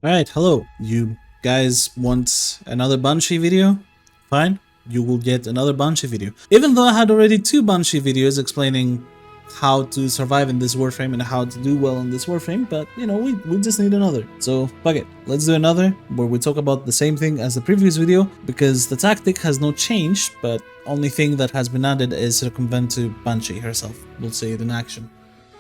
Alright, hello. You guys want another Banshee video? Fine, you will get another Banshee video. Even though I had already two Banshee videos explaining how to survive in this Warframe and how to do well in this Warframe, but you know, we just need another. So fuck it, let's do another where we talk about the same thing as the previous video, because the tactic has not changed, but only thing that has been added is Circumvent to Banshee herself. We'll see it in action.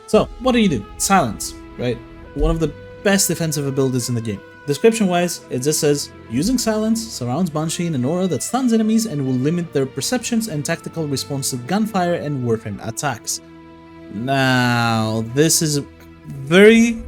So, what do? Silence, right? One of the best defensive abilities in the game. Description wise, it just says, using silence surrounds Banshee in an aura that stuns enemies and will limit their perceptions and tactical response to gunfire and Warframe attacks. Now, this is very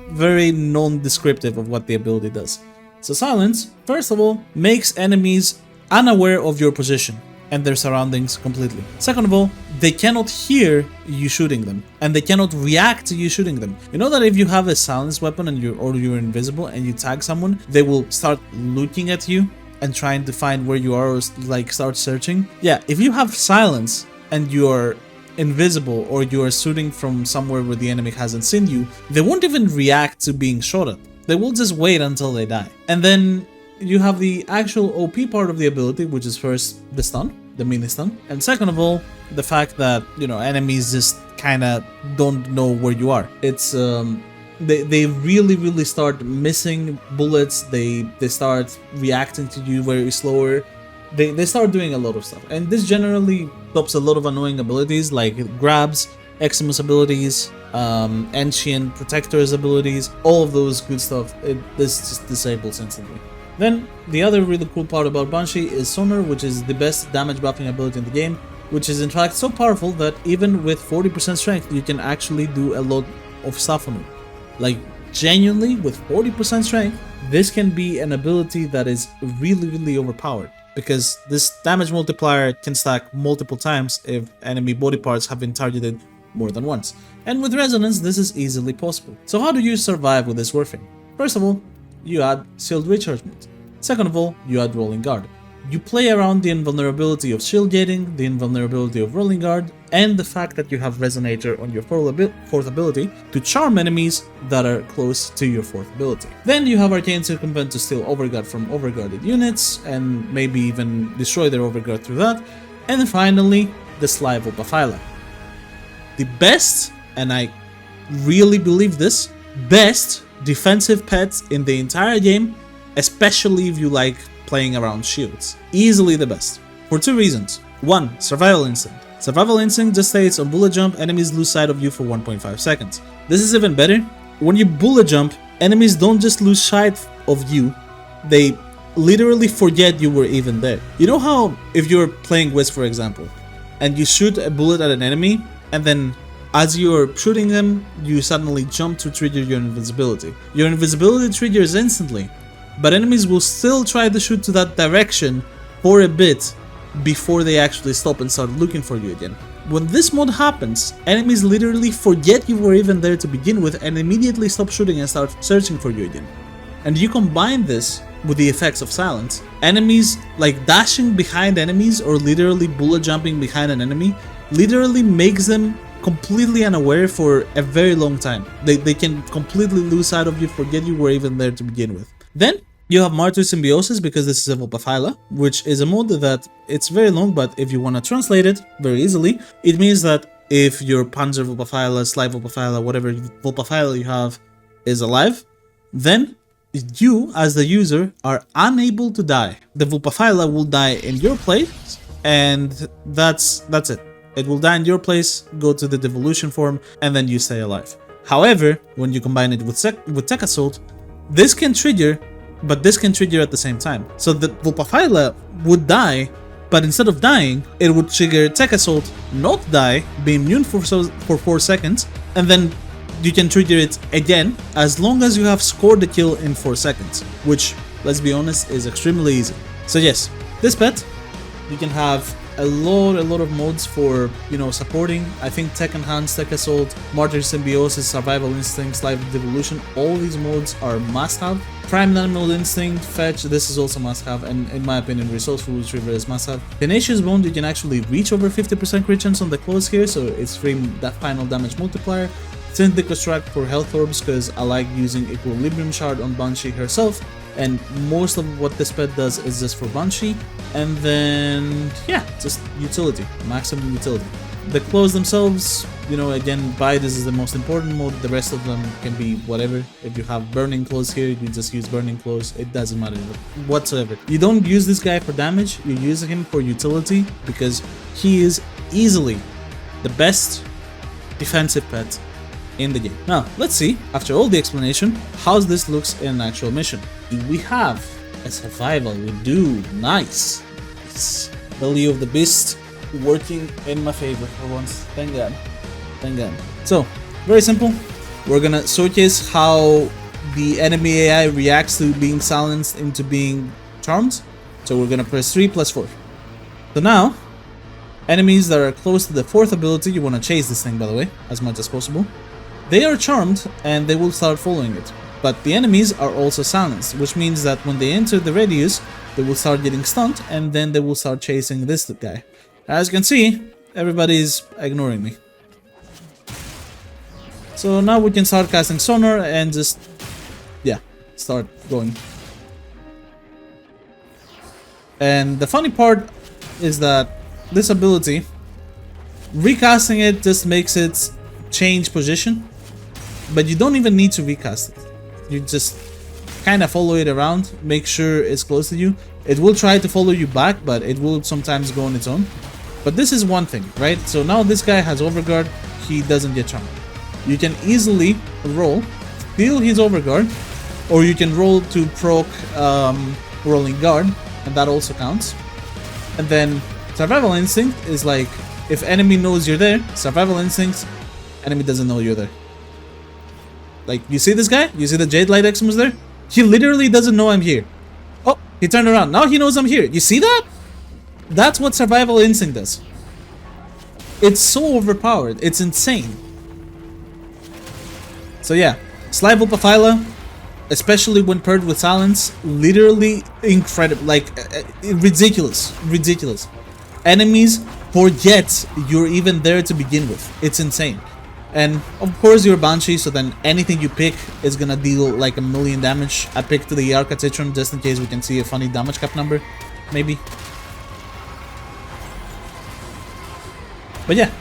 non-descriptive of what the ability does. So silence, first of all, makes enemies unaware of your position and their surroundings completely. Second of all, they cannot hear you shooting them, and they cannot react to you shooting them. You know that if you have a silence weapon and you're invisible and you tag someone, they will start looking at you and trying to find where you are, or like start searching. Yeah, if you have silence and you're invisible or you are shooting from somewhere where the enemy hasn't seen you, they won't even react to being shot at. They will just wait until they die. And then you have the actual OP part of the ability, which is first the stun, the mini stun, and second of all, the fact that, you know, enemies just kinda don't know where you are. It's they really start missing bullets, they start reacting to you very slower, they start doing a lot of stuff, and this generally stops a lot of annoying abilities like grabs, Eximus abilities, Ancient Protector's abilities, all of those good stuff. This just disables instantly. Then, the other really cool part about Banshee is Sonar, which is the best damage buffing ability in the game, which is in fact so powerful that even with 40% strength, you can actually do a lot of stuff on it. Like, genuinely, with 40% strength, this can be an ability that is really overpowered, because this damage multiplier can stack multiple times if enemy body parts have been targeted more than once. And with Resonance, this is easily possible. So how do you survive with this Warframe? First of all, you add Shield Rechargement. Second of all, you add Rolling Guard. You play around the invulnerability of shield gating, the invulnerability of Rolling Guard, and the fact that you have Resonator on your fourth ability to charm enemies that are close to your fourth ability. Then you have Arcane Circumvent to steal Overguard from overguarded units, and maybe even destroy their Overguard through that. And then finally, the Sly Vulpaphyla. The best, and I really believe this, best defensive pets in the entire game, especially if you like playing around shields. Easily the best. For two reasons. One, Survival Instinct. Survival Instinct just states on bullet jump, enemies lose sight of you for 1.5 seconds. This is even better. When you bullet jump, enemies don't just lose sight of you, they literally forget you were even there. You know how if you're playing Wiz, for example, and you shoot a bullet at an enemy, and then as you're shooting them, you suddenly jump to trigger your invisibility. Your invisibility triggers instantly, but enemies will still try to shoot to that direction for a bit before they actually stop and start looking for you again. When this mod happens, enemies literally forget you were even there to begin with and immediately stop shooting and start searching for you again. And you combine this with the effects of silence, enemies, like dashing behind enemies or literally bullet jumping behind an enemy, literally makes them completely unaware for a very long time. They can completely lose sight of you, forget you were even there to begin with. Then you have Martyr Symbiosis, because this is a Vulpaphyla, which is a mod that it's very long, but if you want to translate it very easily, it means that if your Panzer Vulpaphyla, Sly Vulpaphyla, whatever Vulpaphyla you have is alive, then you as the user are unable to die. The Vulpaphyla will die in your place, and that's it. It will die in your place, go to the devolution form, and then you stay alive. However, when you combine it with Tech Assault, this can trigger, but this can trigger at the same time. So the Vulpaphyla would die, but instead of dying, it would trigger Tech Assault, not die, be immune for 4 seconds, and then you can trigger it again as long as you have scored the kill in 4 seconds, which, let's be honest, is extremely easy. So yes, this pet, you can have a lot of modes for, you know, supporting. I think Tech Enhanced, Tech Assault, Martyr Symbiosis, Survival Instinct, Life Devolution, all these modes are must-have. Prime Animal Instinct, Fetch, this is also must-have, and in my opinion, Resourceful Retriever is must-have. Tenacious Bond, you can actually reach over 50% crit chance on the close here, so it's free that final damage multiplier. Synth Deconstruct for health orbs because I like using Equilibrium Shard on Banshee herself, and most of what this pet does is just for Banshee. And then, yeah, just utility, maximum utility. The claws themselves, you know, again, buy this is the most important mode. The rest of them can be whatever. If you have burning claws here, you just use burning claws. It doesn't matter whatsoever. You don't use this guy for damage, you use him for utility because he is easily the best defensive pet in the game. Now, let's see, after all the explanation, how this looks in an actual mission. Do we have a survival? We do. Nice. Belly of the Beast working in my favor for once. Thank God. Thank God. So, very simple. We're gonna showcase how the enemy AI reacts to being silenced into being charmed. So we're gonna press 3 plus 4. So now, enemies that are close to the 4th ability, you wanna chase this thing by the way, as much as possible. They are charmed and they will start following it. But the enemies are also silenced, which means that when they enter the radius, they will start getting stunned and then they will start chasing this guy. As you can see, everybody's ignoring me. So now we can start casting Sonar and just, yeah, start going. And the funny part is that this ability, recasting it just makes it change position, but you don't even need to recast it. You just kind of follow it around, make sure it's close to you. It will try to follow you back, but it will sometimes go on its own. But this is one thing, right? So now this guy has Overguard, he doesn't get charmed. You can easily roll, steal his Overguard, or you can roll to proc Rolling Guard, and that also counts. And then Survival Instinct is like, if enemy knows you're there, Survival Instinct, enemy doesn't know you're there. Like, you see this guy? You see the Jade Light Eximus there? He literally doesn't know I'm here. Oh, he turned around. Now he knows I'm here. You see that? That's what Survival Instinct does. It's so overpowered. It's insane. So yeah, Sly Vulpaphyla, especially when paired with Silence, literally incredible. Like, ridiculous. Ridiculous. Enemies forget you're even there to begin with. It's insane. And of course you're Banshee, so then anything you pick is gonna deal like 1,000,000 damage. I picked the Arcatitron just in case we can see a funny damage cap number, maybe. But yeah,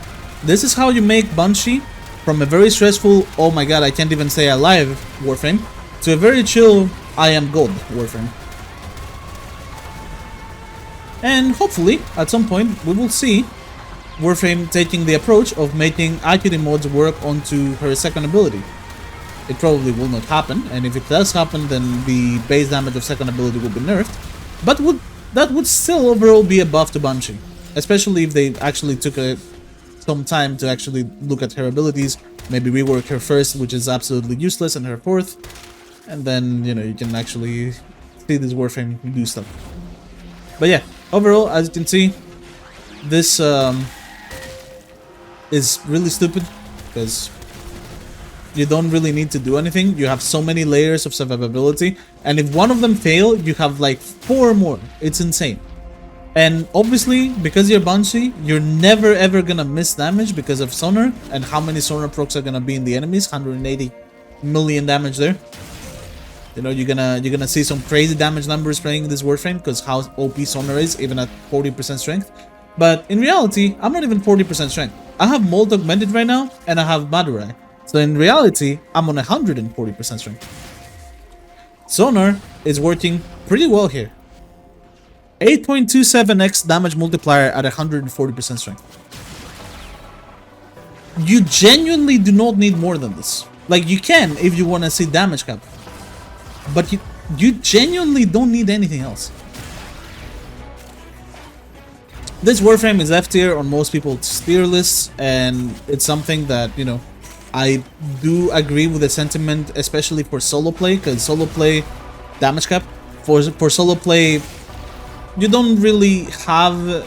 this is how you make Banshee from a very stressful, oh my god, I can't even say alive Warframe, to a very chill, I am gold Warframe. And hopefully, at some point, we will see Warframe taking the approach of making Accuracy mods work onto her second ability. It probably will not happen, and if it does happen, then the base damage of second ability will be nerfed. But that would still overall be a buff to Banshee, especially if they actually took some time to actually look at her abilities, maybe rework her first, which is absolutely useless, and her fourth, and then, you know, you can actually see this Warframe do stuff. But yeah, overall, as you can see, this is really stupid because you don't really need to do anything. You have so many layers of survivability, and if one of them fail, you have like 4 more. It's insane. And obviously, because you're Banshee, you're never ever gonna miss damage because of Sonar, and how many Sonar procs are gonna be in the enemies. 180 million damage there. You know, you're gonna see some crazy damage numbers playing this Warframe because how OP Sonar is, even at 40% strength. But in reality, I'm not even 40% strength. I have Molt Augmented right now, and I have Madurai. So in reality, I'm on 140% strength. Sonar is working pretty well here. 8.27x damage multiplier at 140% strength. You genuinely do not need more than this. Like, you can if you want to see damage cap. But you genuinely don't need anything else. This Warframe is F tier on most people's tier lists, and it's something that, you know, I do agree with the sentiment, especially for solo play, because solo play damage cap, for solo play, you don't really have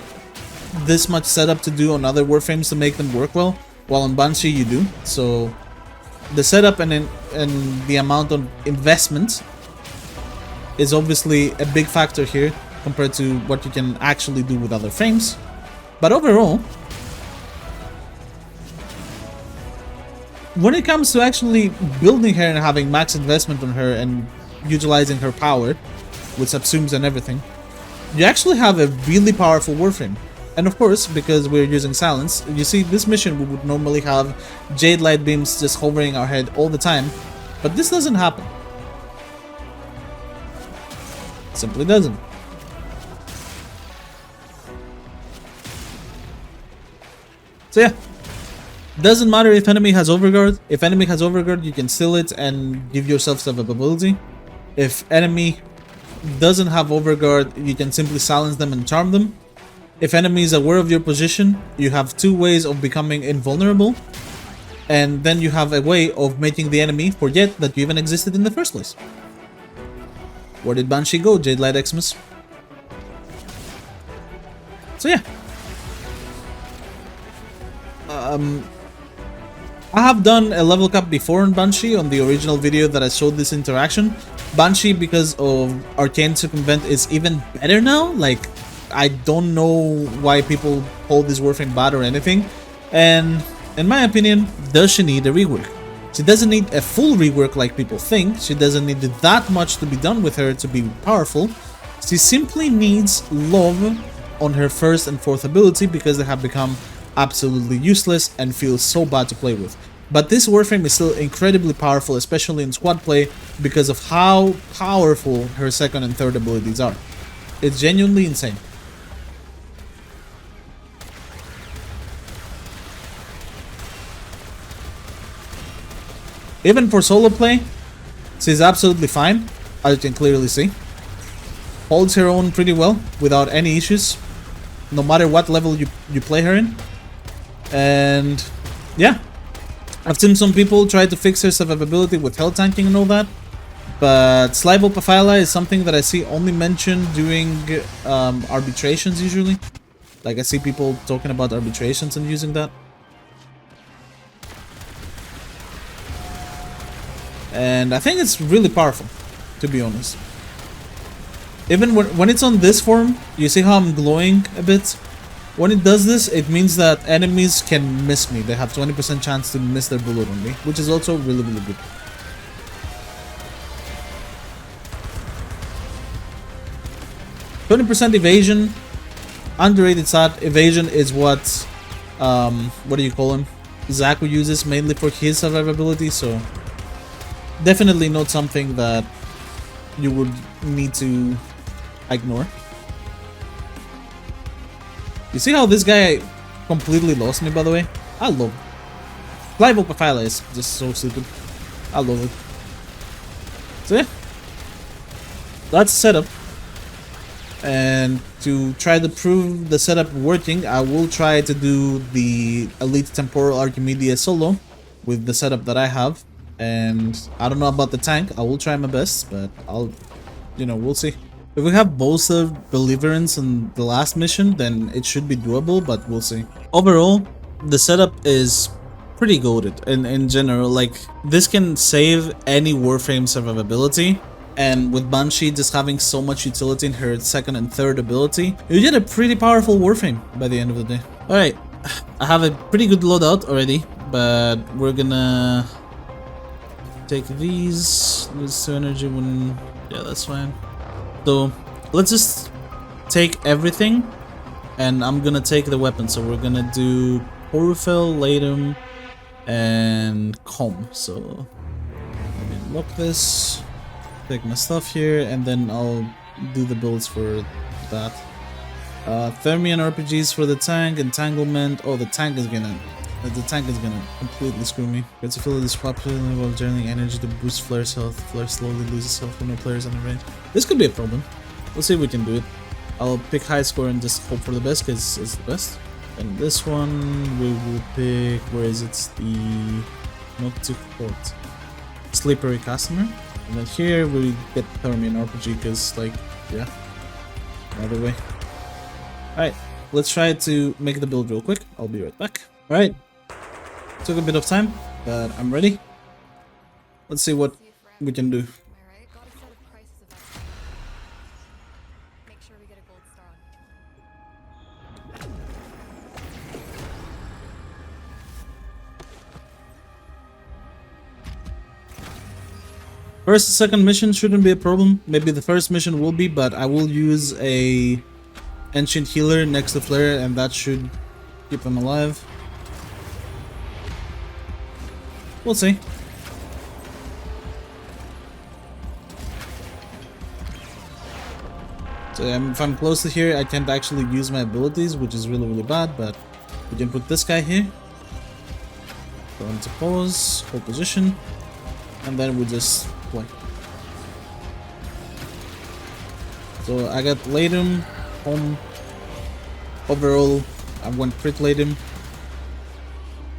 this much setup to do on other Warframes to make them work well, while on Banshee you do. So the setup and the amount of investment is obviously a big factor here compared to what you can actually do with other frames. But overall, when it comes to actually building her and having max investment on her and utilizing her power with subsumes and everything, you actually have a really powerful Warframe. And of course, because we're using silence, you see this mission we would normally have Jade Light Beams just hovering our head all the time, but this doesn't happen. Simply doesn't. So yeah, doesn't matter if enemy has overguard. If enemy has overguard, you can steal it and give yourself survivability. If enemy doesn't have overguard, you can simply silence them and charm them. If enemy is aware of your position, you have two ways of becoming invulnerable, and then you have a way of making the enemy forget that you even existed in the first place. Where did Banshee go, Jade Light Xmas? So yeah. I have done a level cap before on Banshee on the original video that I showed this interaction. Banshee, because of Arcane Circumvent, is even better now. Like, I don't know why people hold this Warframe bad or anything. And in my opinion, does she need a rework? She doesn't need a full rework like people think. She doesn't need that much to be done with her to be powerful. She simply needs love on her first and fourth ability because they have become absolutely useless and feel so bad to play with. But this Warframe is still incredibly powerful, especially in squad play, because of how powerful her second and third abilities are. It's genuinely insane. Even for solo play, she's absolutely fine, as you can clearly see. Holds her own pretty well, without any issues, no matter what level you play her in. And yeah, I've seen some people try to fix her survivability with health tanking and all that, but Vulpaphyla is something that I see only mentioned during arbitrations usually. Like, I see people talking about arbitrations and using that. And I think it's really powerful, to be honest. Even when it's on this form, you see how I'm glowing a bit? When it does this, it means that enemies can miss me. They have 20% chance to miss their bullet on me, which is also really, really good. %, evasion. Underrated stat. Evasion is what do you call him? Zaku uses mainly for his survivability, so definitely not something that you would need to ignore. You see how this guy completely lost me, by the way? I love it. Vulpaphyla is just so stupid. I love it. So yeah, that's setup. And to try to prove the setup working, I will try to do the Elite Temporal Archimedes solo with the setup that I have. And I don't know about the tank. I will try my best, but we'll see. If we have both of Deliverance in the last mission, then it should be doable, but we'll see. Overall, the setup is pretty goated in general. Like, this can save any Warframe survivability, and with Banshee just having so much utility in her second and third ability, you get a pretty powerful Warframe by the end of the day. Alright, I have a pretty good loadout already, but we're gonna take these. Lose 2 energy when... yeah, that's fine. So let's just take everything, and I'm gonna take the weapon. So we're gonna do Chlorophyll, Latum, and Comb. So let me lock this, take my stuff here, and then I'll do the builds for that. Thermion RPGs for the tank, Entanglement. Oh, the tank is gonna completely screw me. Virtuoso is popular while generating energy to boost Flare's health. Flare slowly loses health when no players on the range. This could be a problem. We'll see if we can do it. I'll pick high score and just hope for the best, because it's the best. And this one we will pick, where is it? The not too hot. Slippery Customer. And then here we get Thermion RPG, because, like, yeah. Either way. Alright, let's try to make the build real quick. I'll be right back. Alright. Took a bit of time, but I'm ready. Let's see what we can do. First and second mission shouldn't be a problem. Maybe the first mission will be, but I will use a ancient healer next to Flare, and that should keep him alive. We'll see. So if I'm close to here, I can't actually use my abilities, which is really bad, but we can put this guy here. Go into pause, hold position, and then we just play. So I got Latum, home. Overall, I went crit Latum.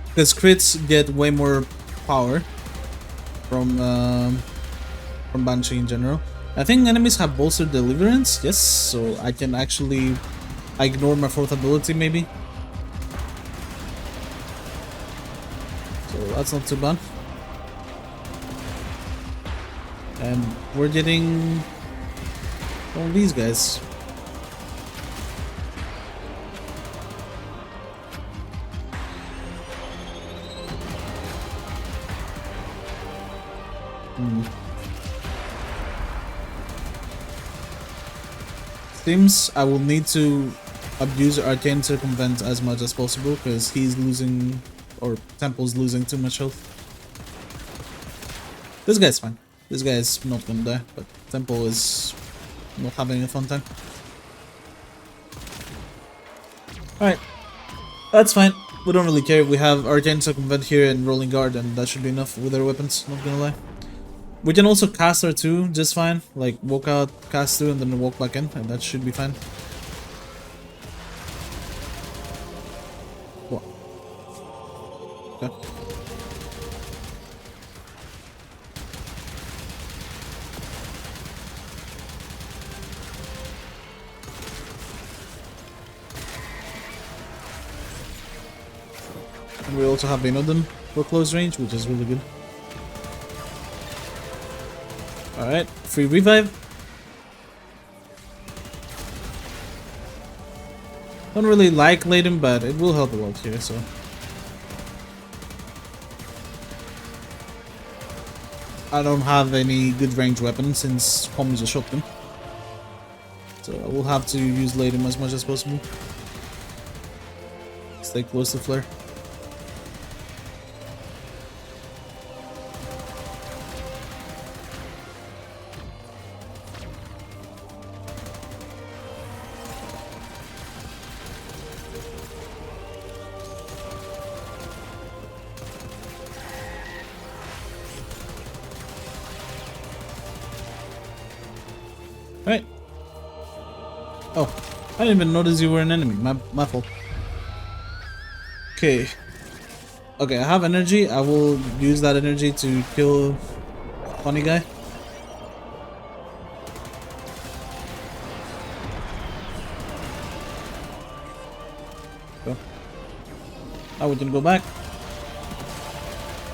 Because crits get way more power from Banshee in general. I think enemies have bolstered deliverance, yes, so I can actually ignore my fourth ability maybe. So that's not too bad. And we're getting all these guys. Seems I will need to abuse Arcane Circumvent as much as possible because he's losing, or Temple's losing too much health. This guy's fine. This guy is not gonna die, but Temple is not having a fun time. Alright, that's fine. We don't really care. We have Arcane Circumvent here and Rolling Guard, and that should be enough with our weapons, not gonna lie. We can also cast our 2 just fine, like walk out, cast 2, and then walk back in, and that should be fine. What? Okay. And we also have Vinodon for close range, which is really good. Alright, free revive. Don't really like Latum, but it will help a lot here, so. I don't have any good range weapons since Home is a shotgun. So I will have to use Latum as much as possible. Stay close to Flare. Right. Oh, I didn't even notice you were an enemy. My fault. Okay. Okay, I have energy. I will use that energy to kill funny guy. Go. Now we can go back.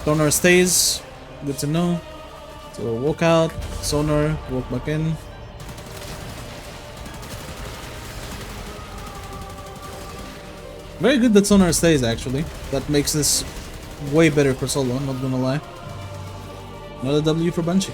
Sonar stays. Good to know. So walk out. Sonar. Walk back in. Very good that Sonar stays, actually. That makes this way better for solo, not gonna lie. Another W for Banshee.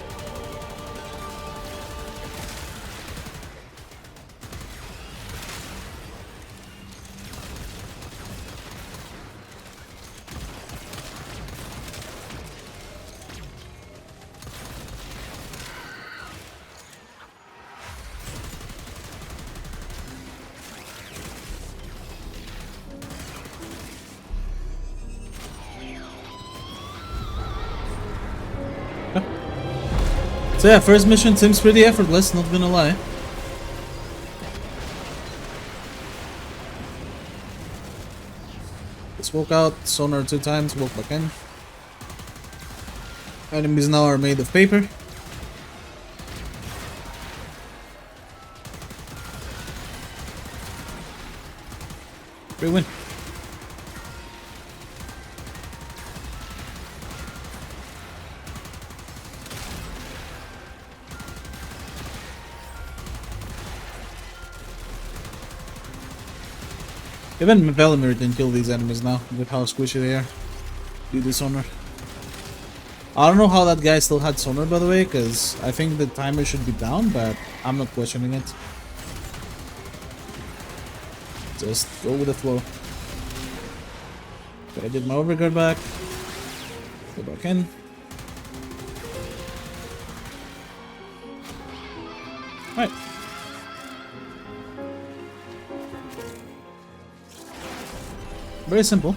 So yeah, first mission seems pretty effortless, not gonna lie. Let's walk out, Sonar 2 times, walk back in. Enemies now are made of paper. Great win. Even Velimir can kill these enemies now with how squishy they are. Do this Honor. I don't know how that guy still had sonar, by the way, because I think the timer should be down, but I'm not questioning it. Just go with the flow. Okay, I did my overguard back. Go back in. Alright. Very simple.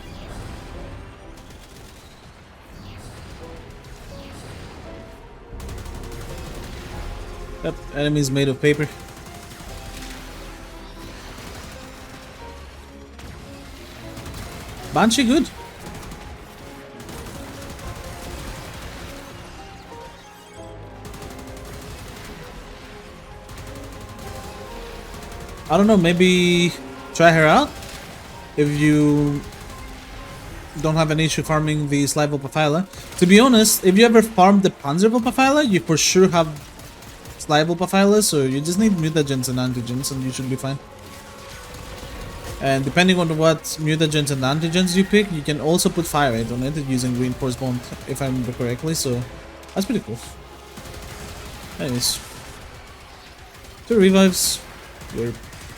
Yep, enemies made of paper. Banshee good. I don't know, maybe try her out if you don't have an issue farming the Slide Vulpaphyla. To be honest, if you ever farmed the Panzer Vulpaphyla, you for sure have Slide Vulpaphyla, so you just need mutagens and antigens and you should be fine. And depending on what mutagens and antigens you pick, you can also put fire rate on it using reinforced bond, if I remember correctly, so that's pretty cool. Anyways, 2 revives. We're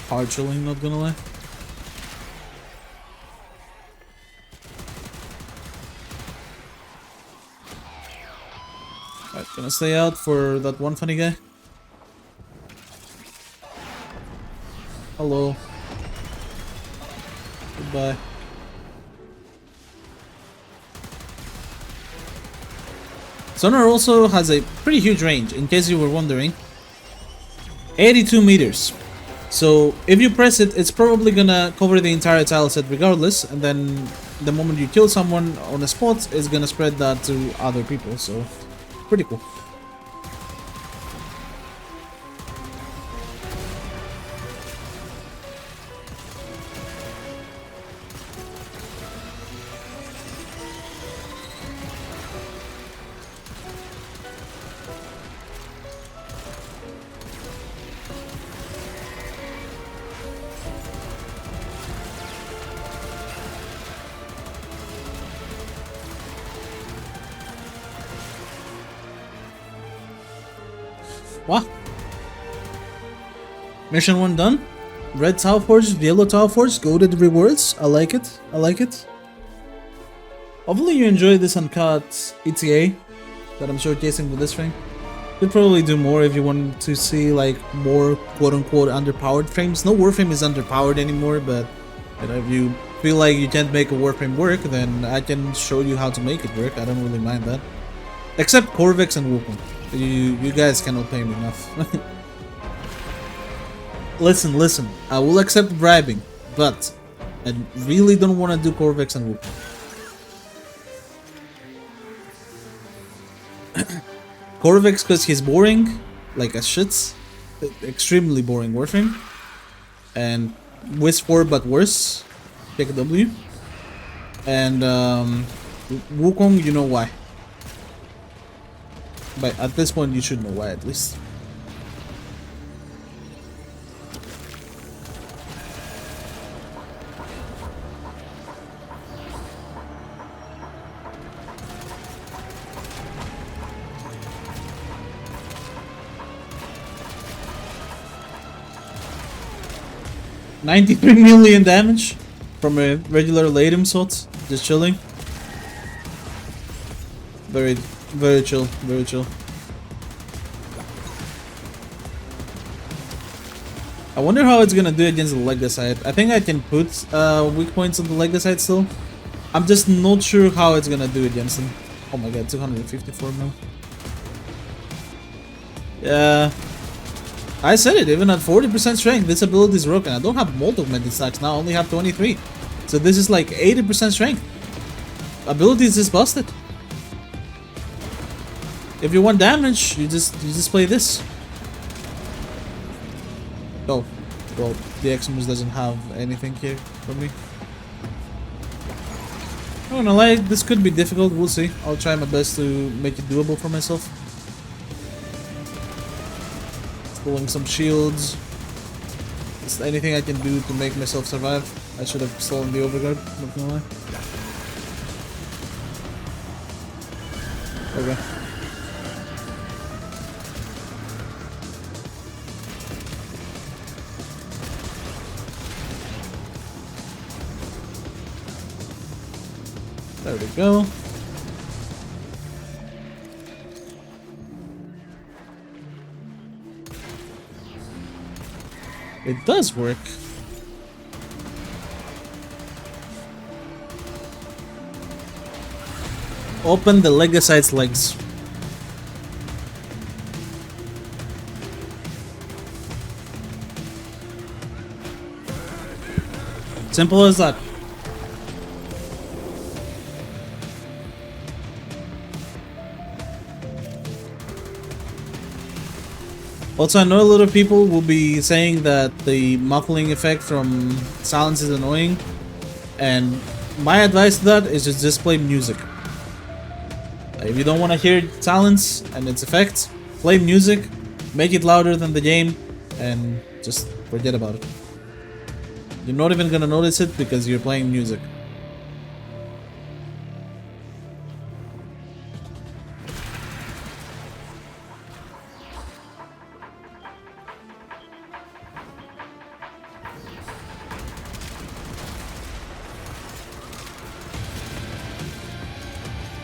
hard chilling, not gonna lie. Alright, gonna stay out for that one funny guy. Hello. Goodbye. Sonar also has a pretty huge range, in case you were wondering. 82 meters. So if you press it, it's probably gonna cover the entire tile set regardless, and then the moment you kill someone on a spot, it's gonna spread that to other people, so pretty cool. Wow. Mission 1 done. Red Tile Forge, Yellow Tile Forge, go to the rewards. I like it. I like it. Hopefully you enjoyed this uncut ETA that I'm showcasing with this thing. Could probably do more if you want to see like more quote-unquote underpowered frames. No Warframe is underpowered anymore, but you know, if you feel like you can't make a Warframe work, then I can show you how to make it work. I don't really mind that. Except Corvex and Wukong. You guys cannot pay me enough. Listen, I will accept bribing, but I really don't want to do Corvex and Wukong. Corvex because he's boring, like a shit. Extremely boring Warframe. And Wiz 4 but worse. Take a W. And Wukong, you know why. But at this point, you should know why at least. $93 million damage from a regular Latum shot, just chilling. Very chill, very chill. I wonder how it's gonna do against the Legasite. I think I can put weak points on the Legasite still. I'm just not sure how it's gonna do against him. Oh my god, 254 mil. Yeah. I said it, even at 40% strength, this ability is broken. I don't have multiple augmented stacks now, I only have 23. So this is like 80% strength. Ability is just busted. If you want damage, you just play this. Oh, well, the Eximus doesn't have anything here for me. I don't know, like, this could be difficult, we'll see. I'll try my best to make it doable for myself. Pulling some shields. Just anything I can do to make myself survive. I should have stolen the overguard, not gonna lie. Okay. There we go. It does work. Open the Legacyte's legs. Simple as that. Also, I know a lot of people will be saying that the muffling effect from silence is annoying, and my advice to that is just play music. If you don't want to hear silence and its effects, play music, make it louder than the game, and just forget about it. You're not even gonna notice it because you're playing music.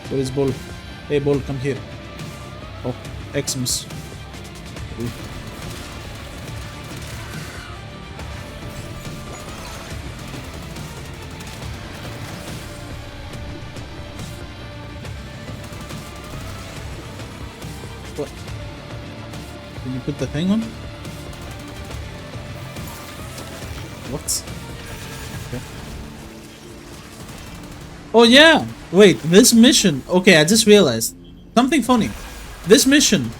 Where is Bull? Hey Bull, come here. Oh, Xmas. What? Did you put the thing on? What? Okay. Oh yeah! Wait, this mission... Okay, I just realized. Something funny. This mission,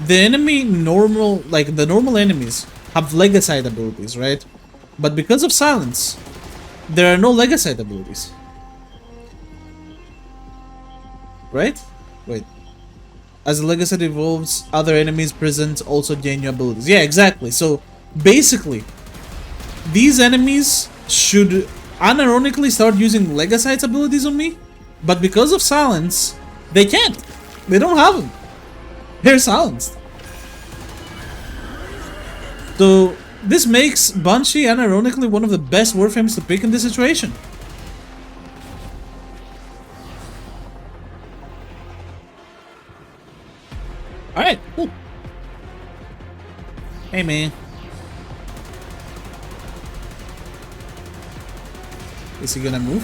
the enemy normal... Like, the normal enemies have Legacyte abilities, right? But because of silence, there are no Legacyte abilities. Right? Wait. As the Legacyte evolves, other enemies present also gain new abilities. Yeah, exactly. So, basically, these enemies should unironically start using Legacyte's abilities on me, but because of silence, they can't. They don't have them. They're silenced. So, this makes Banshee unironically one of the best Warframes to pick in this situation. Alright, cool. Hey man. Is he gonna move?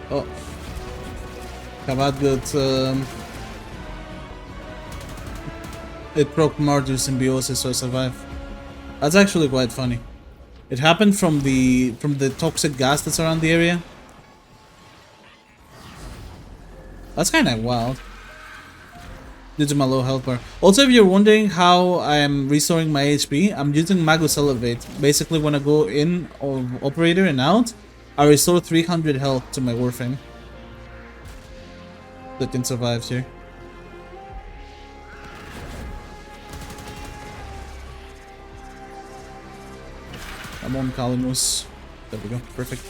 Oh. Kavat got it proc Mardu symbiosis, so I survived. That's actually quite funny. It happened from the toxic gas that's around the area. That's kinda wild. Due to my low health bar. Also, if you're wondering how I'm restoring my HP, I'm using Magus Elevate. Basically, when I go in of Operator and out, I restore 300 health to my Warframe. That can survive here. I'm on Kalimus. There we go. Perfect.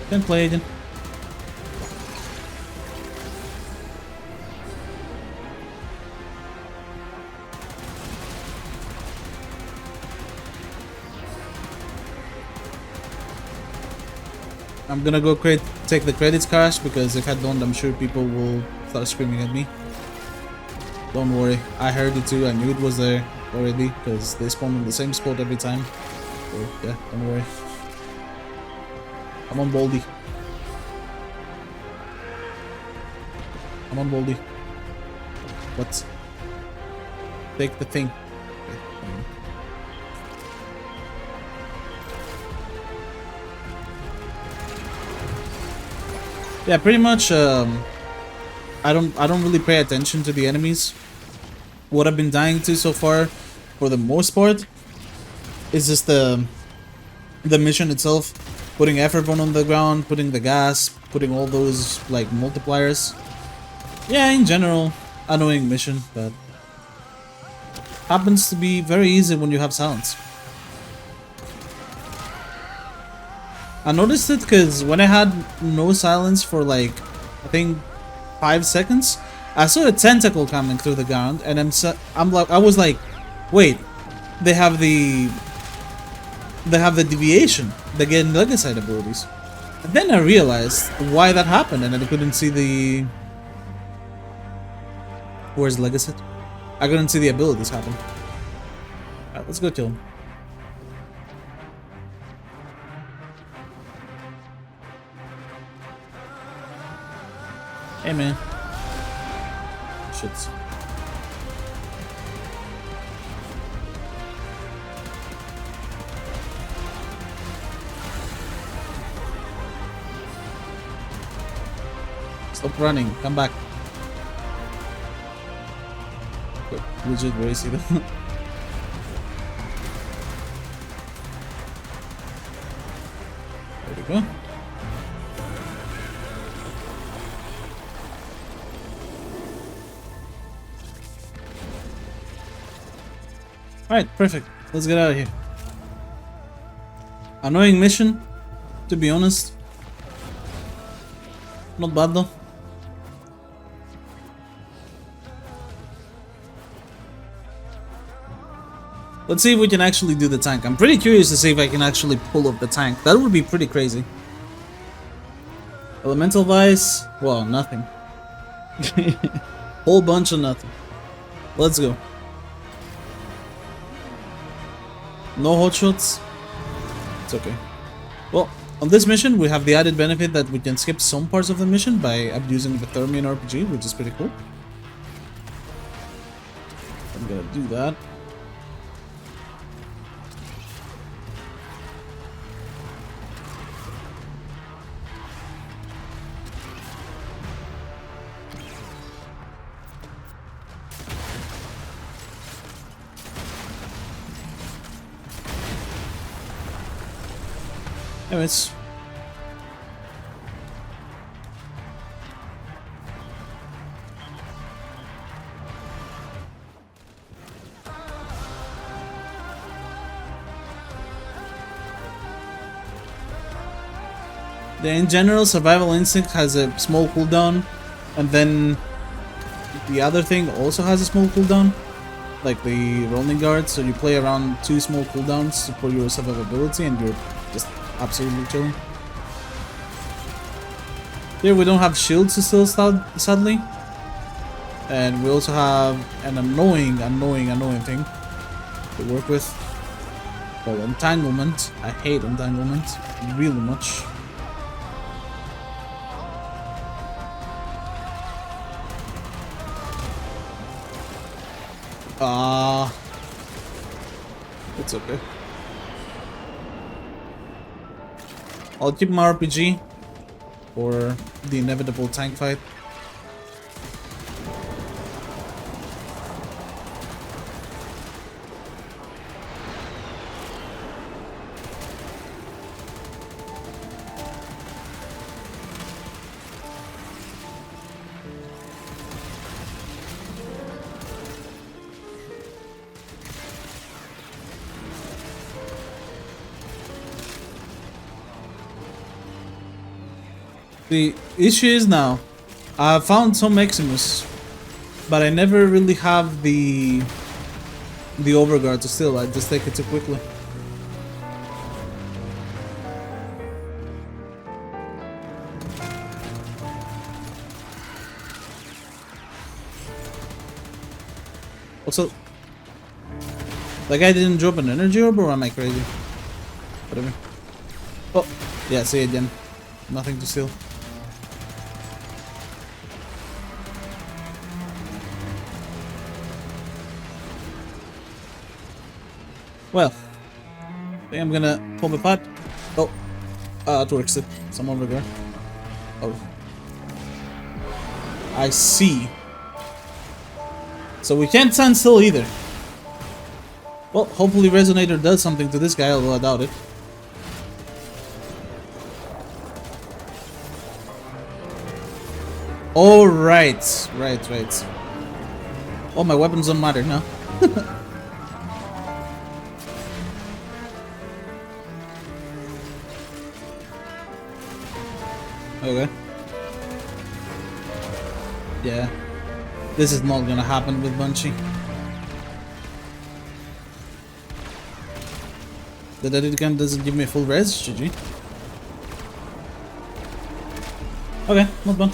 Can play again. I'm gonna go take the credits cash, because if I don't, I'm sure people will start screaming at me. Don't worry, I heard it too. I knew it was there already because they spawn in the same spot every time. So yeah, don't worry. I'm on Baldy. I'm on Baldy. What? Take the thing. Okay. Yeah, pretty much. I don't really pay attention to the enemies. What I've been dying to so far, for the most part, is just the mission itself. putting effort on the ground, putting the gas, putting all those like multipliers. Yeah, in general, annoying mission, but happens to be very easy when you have silence. I noticed it because when I had no silence for like, I think 5 seconds, I saw a tentacle coming through the ground, and I was like, wait, they have the deviation. They get legacy abilities. And then I realized why that happened, and I couldn't see the. Where's legacy? I couldn't see the abilities happen. Alright, let's go kill him. Hey man. Shit. Stop running, come back. Legit, where is he though? There we go. Alright, perfect. Let's get out of here. Annoying mission, to be honest. Not bad though. Let's see if we can actually do the tank. I'm pretty curious to see if I can actually pull up the tank. That would be pretty crazy. Elemental Vice? Well, nothing. Whole bunch of nothing. Let's go. No hotshots? It's okay. Well, on this mission, we have the added benefit that we can skip some parts of the mission by abusing the Thermian RPG, which is pretty cool. I'm gonna do that. Anyways. In general, Survival Instinct has a small cooldown, and then the other thing also has a small cooldown, like the Rolling Guard, so you play around 2 small cooldowns for your survivability and you're just absolutely chilling. Here we don't have shields still, sadly, and we also have an annoying thing to work with called Entanglement. I hate Entanglement really much. It's okay. I'll keep my RPG for the inevitable tank fight. The issue is now, I found some Maximus, but I never really have the overguard to steal. I just take it too quickly. Also, the guy didn't drop an energy orb, or am I crazy? Whatever. Oh, yeah, see again. Nothing to steal. Well, I think I'm gonna pull the pot. Oh, it works. Some over there. Oh, I see. So we can't stand still either. Well, hopefully Resonator does something to this guy, although I doubt it. Oh, right. Right. Oh, my weapons don't matter now. Okay. Yeah. This is not gonna happen with Banshee. The Dedican doesn't give me a full res, GG. Okay, not bad.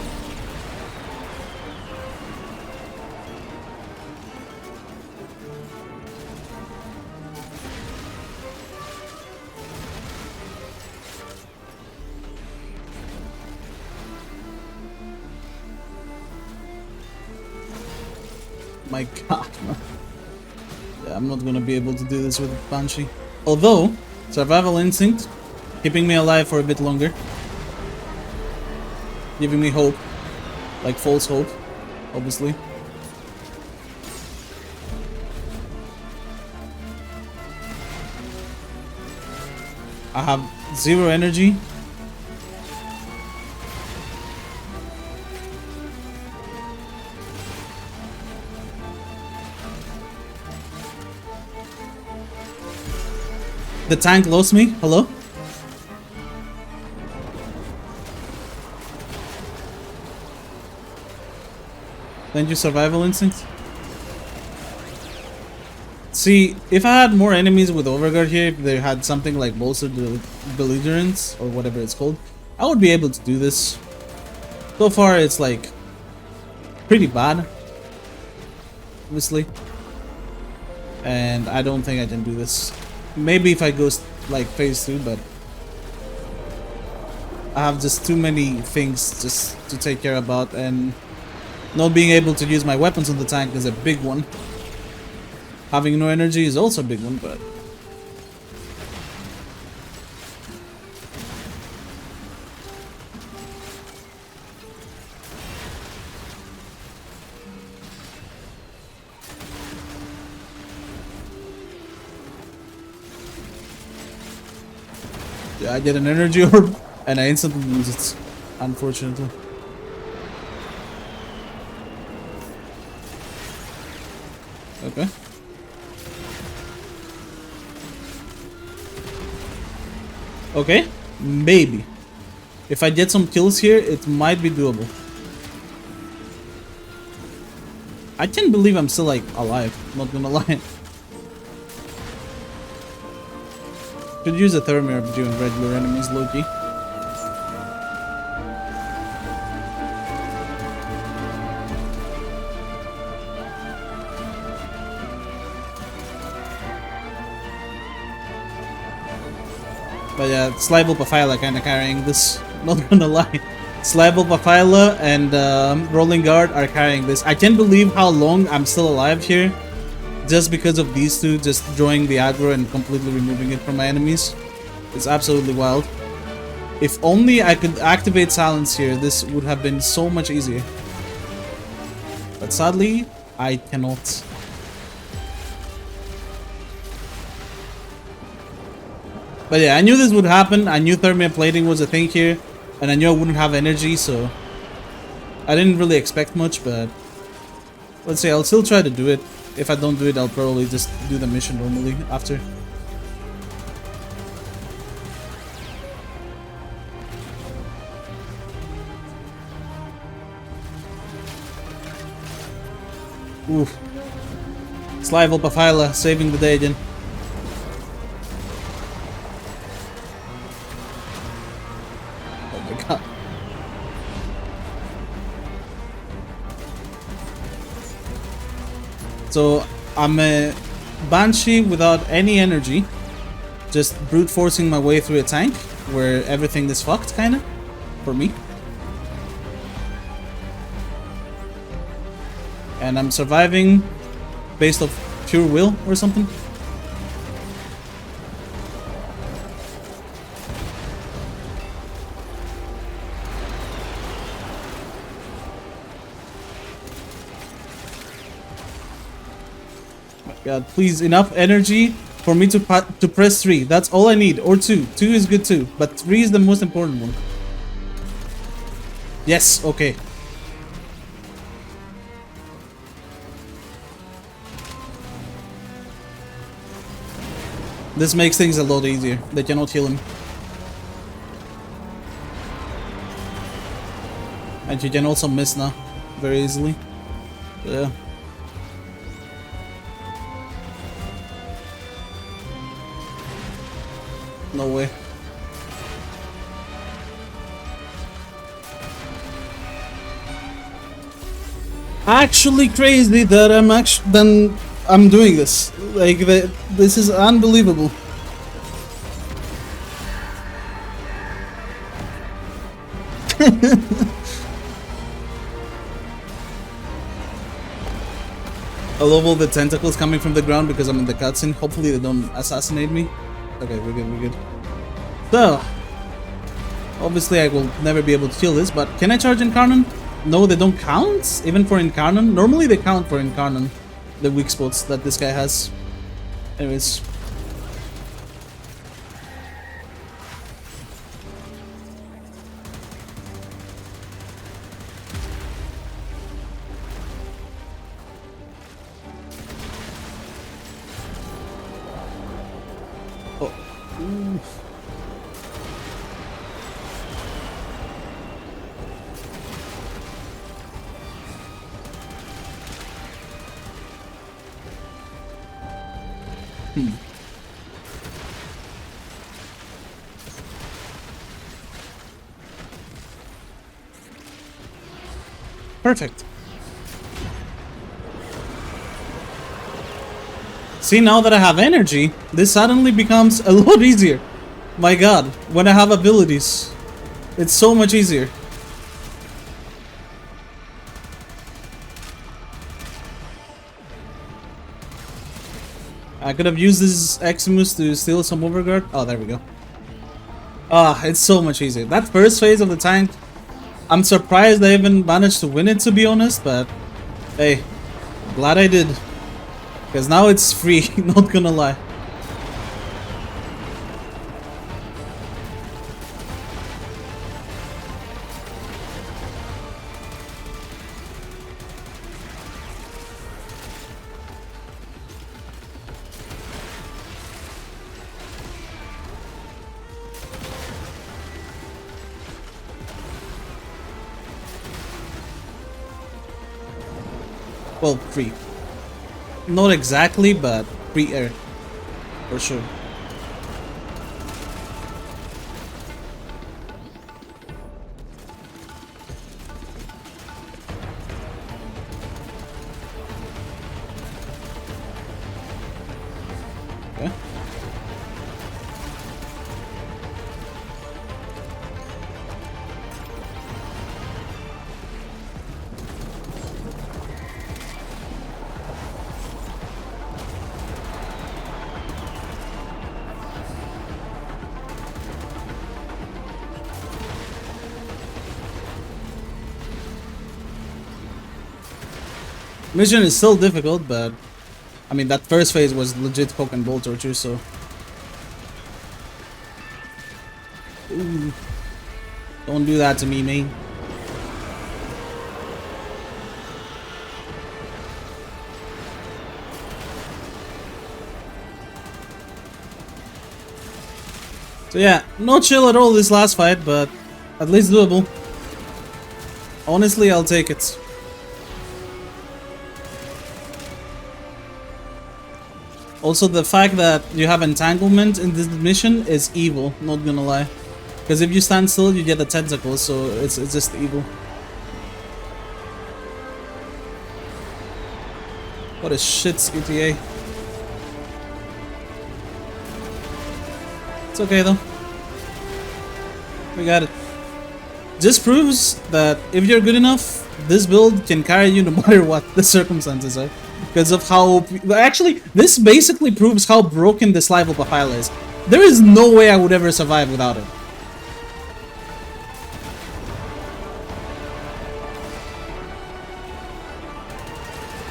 My god. Yeah, I'm not gonna be able to do this with Banshee. Although, survival instinct, keeping me alive for a bit longer. Giving me hope. Like false hope, obviously. I have 0 energy. The tank lost me. Hello? Thank you, survival instinct. See, if I had more enemies with Overguard here, if they had something like Bolstered Belligerence, or whatever it's called, I would be able to do this. So far, it's like pretty bad, obviously. And I don't think I can do this. Maybe if I go like phase 2, but I have just too many things just to take care about, and not being able to use my weapons on the tank is a big one. Having no energy is also a big one, but yeah, I get an energy orb and I instantly lose it, unfortunately. Okay. Okay, maybe. If I get some kills here, it might be doable. I can't believe I'm still like alive, not gonna lie. Could use a Thermir during regular enemies, low-key. But yeah, Sly Vulpaphyla kinda carrying this, not gonna lie. Sly Vulpaphyla and Rolling Guard are carrying this. I can't believe how long I'm still alive here. Just because of these two just drawing the aggro and completely removing it from my enemies. It's absolutely wild. If only I could activate Silence here, this would have been so much easier. But sadly, I cannot. But yeah, I knew this would happen. I knew Thermia plating was a thing here. And I knew I wouldn't have energy, so I didn't really expect much, but let's say I'll still try to do it. If I don't do it, I'll probably just do the mission normally after. Oof. Sly Vulpaphyla saving the day again. Oh my god. So I'm a Banshee without any energy, just brute forcing my way through a tank where everything is fucked, kinda, for me. And I'm surviving based off pure will or something. God, please, enough energy for me to press 3. That's all I need. Or 2. 2 is good too. But 3 is the most important one. Yes, okay. This makes things a lot easier. They cannot heal him. And you can also miss now very easily. Yeah. No way. Actually crazy that I'm doing this. Like this is unbelievable. I love all the tentacles coming from the ground because I'm in the cutscene. Hopefully they don't assassinate me. Okay, we're good. So, obviously I will never be able to kill this, but can I charge Incarnon? No, they don't count, even for Incarnon. Normally they count for Incarnon, the weak spots that this guy has. Anyways. Perfect. See, now that I have energy, this suddenly becomes a lot easier. My god, when I have abilities, it's so much easier. I could have used this Eximus to steal some overguard. Oh, there we go. Ah, it's so much easier. That first phase of the tank, I'm surprised I even managed to win it, to be honest, but hey, glad I did. Because now it's free, not gonna lie. Well, free. Not exactly, but free air. For sure. Okay. Mission is still difficult, but I mean that first phase was legit poke and bolt torture, so ooh. Don't do that to me, man. So yeah, no chill at all this last fight, but at least doable. Honestly, I'll take it. Also, the fact that you have entanglement in this mission is evil, not gonna lie. Because if you stand still, you get the tentacles, so it's just evil. What a shit ETA. It's okay though. We got it. Just proves that if you're good enough, this build can carry you no matter what the circumstances are. Because of how... Actually, this basically proves how broken this live Vulpaphyla is. There is no way I would ever survive without it.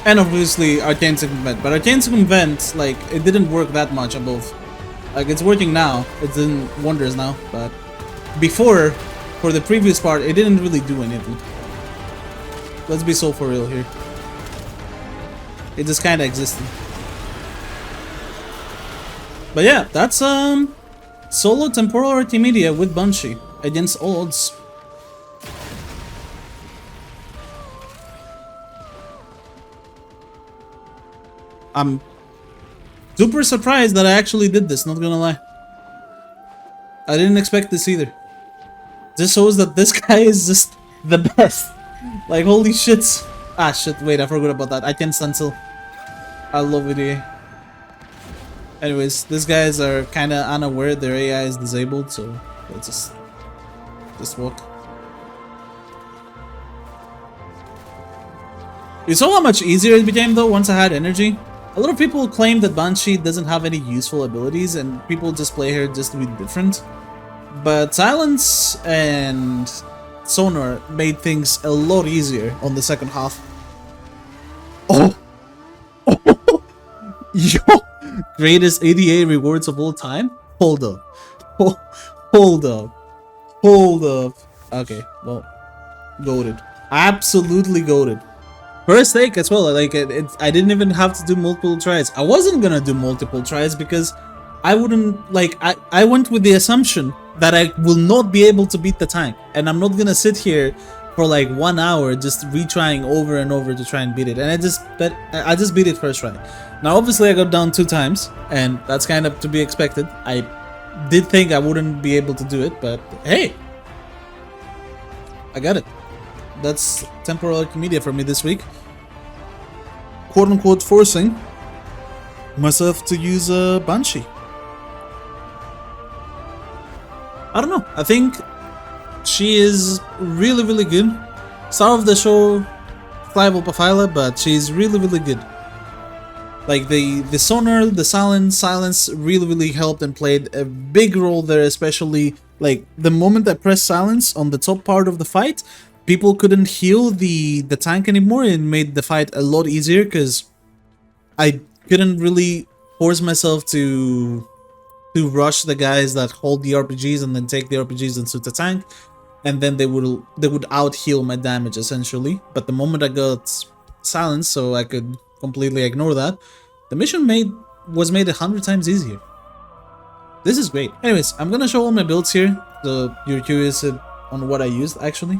And obviously Arcane Circumvent. But Arcane Circumvent, like, it didn't work that much on both. Like, it's working now. It's doing wonders now. But before, for the previous part, it didn't really do anything. Let's be so for real here. It just kinda existed. But yeah, that's solo temporal Archimedia with Banshee against all odds. I'm super surprised that I actually did this, not gonna lie. I didn't expect this either. This shows that this guy is just the best. Like, holy shit. Ah, shit, wait, I forgot about that. I can stencil. I love ETA. Anyways, these guys are kinda unaware their AI is disabled, so let's just walk. You saw how much easier it became though once I had energy? A lot of people claim that Banshee doesn't have any useful abilities and people just play her just to be different. But Silence and Sonar made things a lot easier on the second half. Oh! Yo! Greatest ETA rewards of all time? Hold up. Hold up. Hold up. Okay, well, goated. Absolutely goated. First take as well, like I didn't even have to do multiple tries. I wasn't gonna do multiple tries because I wouldn't, like, I went with the assumption that I will not be able to beat the tank. And I'm not gonna sit here for like 1 hour just retrying over and over to try and beat it. And I just beat it first try. Now obviously I got down 2 times, and that's kind of to be expected. I did think I wouldn't be able to do it, but hey, I got it. That's temporal Archimedia for me this week. Quote unquote forcing myself to use a Banshee. I don't know. I think she is really, really good. Star of the show, Vulpaphyla, but she's really, really good. Like the Sonar, the silence really, really helped and played a big role there, especially like the moment I pressed silence on the top part of the fight, people couldn't heal the tank anymore, and made the fight a lot easier because I couldn't really force myself to rush the guys that hold the RPGs and then take the RPGs into the tank, and then they would out heal my damage essentially. But the moment I got silence, so I could completely ignore that, the mission was made 100 times easier. This is great. Anyways, I'm gonna show all my builds here, so you're curious on what I used actually.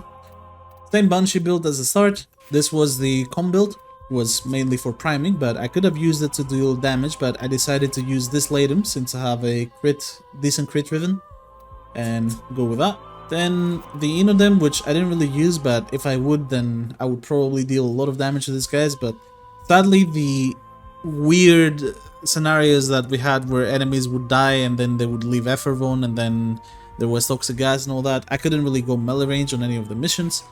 Same Banshee build as the start. This was the com build. It was mainly for priming, but I could have used it to deal damage, but I decided to use this Latum since I have a decent crit driven, and go with that. Then the Inodem, which I didn't really use, but if I would, then I would probably deal a lot of damage to these guys. But sadly, the weird scenarios that we had where enemies would die and then they would leave Effervon, and then there was toxic gas and all that, I couldn't really go melee range on any of the missions.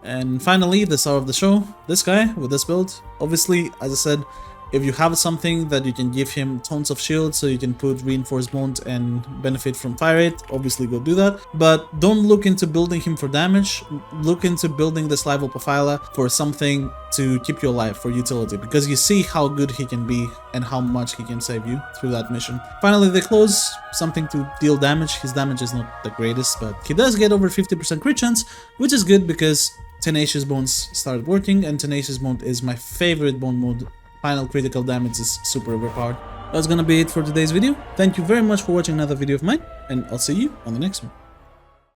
And finally, the star of the show, this guy with this build. Obviously, as I said, if you have something that you can give him tons of shield so you can put reinforced bond and benefit from fire rate, obviously go do that. But don't look into building him for damage. Look into building this Vulpaphyla for something to keep you alive, for utility, because you see how good he can be and how much he can save you through that mission. Finally, the close, something to deal damage. His damage is not the greatest, but he does get over 50% crit chance, which is good because Tenacious Bones started working, and Tenacious Bone is my favorite bone mode. Final critical damage is super overpowered. That's gonna be it for today's video. Thank you very much for watching another video of mine, and I'll see you on the next one.